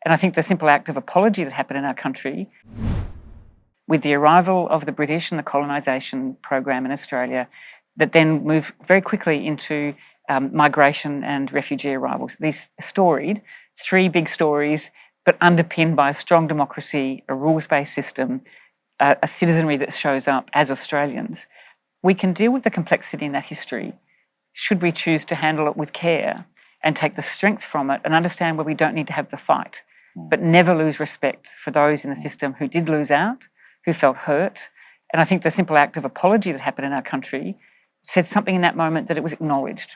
And I think the simple act of apology that happened in our country with the arrival of the British and the colonisation program in Australia, that then moved very quickly into migration and refugee arrivals. These storied, three big stories, but underpinned by a strong democracy, a rules-based system, a citizenry that shows up as Australians. We can deal with the complexity in that history should we choose to handle it with care and take the strength from it and understand where we don't need to have the fight, but never lose respect for those in the system who did lose out, who felt hurt. And I think the simple act of apology that happened in our country said something in that moment that it was acknowledged,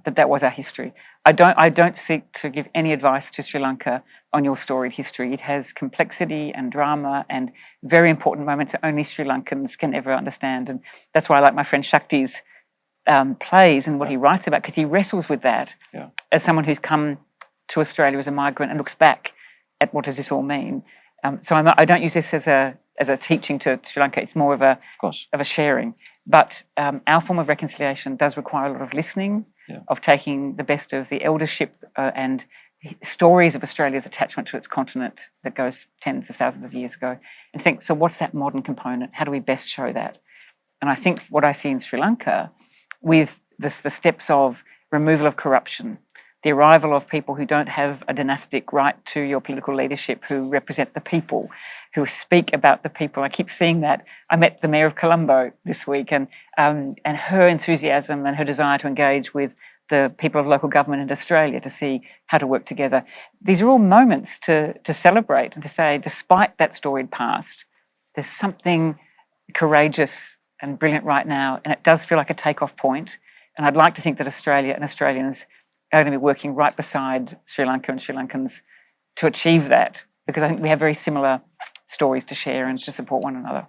that was our history. I don't seek to give any advice to Sri Lanka on your storied history. It has complexity and drama and very important moments that only Sri Lankans can ever understand. And that's why I like my friend Shakti's plays and what he writes about, because he wrestles with that as someone who's come to Australia as a migrant and looks back at what does this all mean. So I don't use this as a teaching to Sri Lanka. It's more of a sharing. But our form of reconciliation does require a lot of listening, of taking the best of the eldership and stories of Australia's attachment to its continent that goes tens of thousands of years ago, and think, so what's that modern component? How do we best show that? And I think what I see in Sri Lanka with the steps of removal of corruption, the arrival of people who don't have a dynastic right to your political leadership, who represent the people, who speak about the people. I keep seeing that. I met the Mayor of Colombo this week, and her enthusiasm and her desire to engage with the people of local government in Australia to see how to work together. These are all moments to celebrate and to say, despite that storied past, there's something courageous and brilliant right now, and it does feel like a takeoff point. And I'd like to think that Australia and Australians are going to be working right beside Sri Lanka and Sri Lankans to achieve that, because I think we have very similar stories to share and to support one another.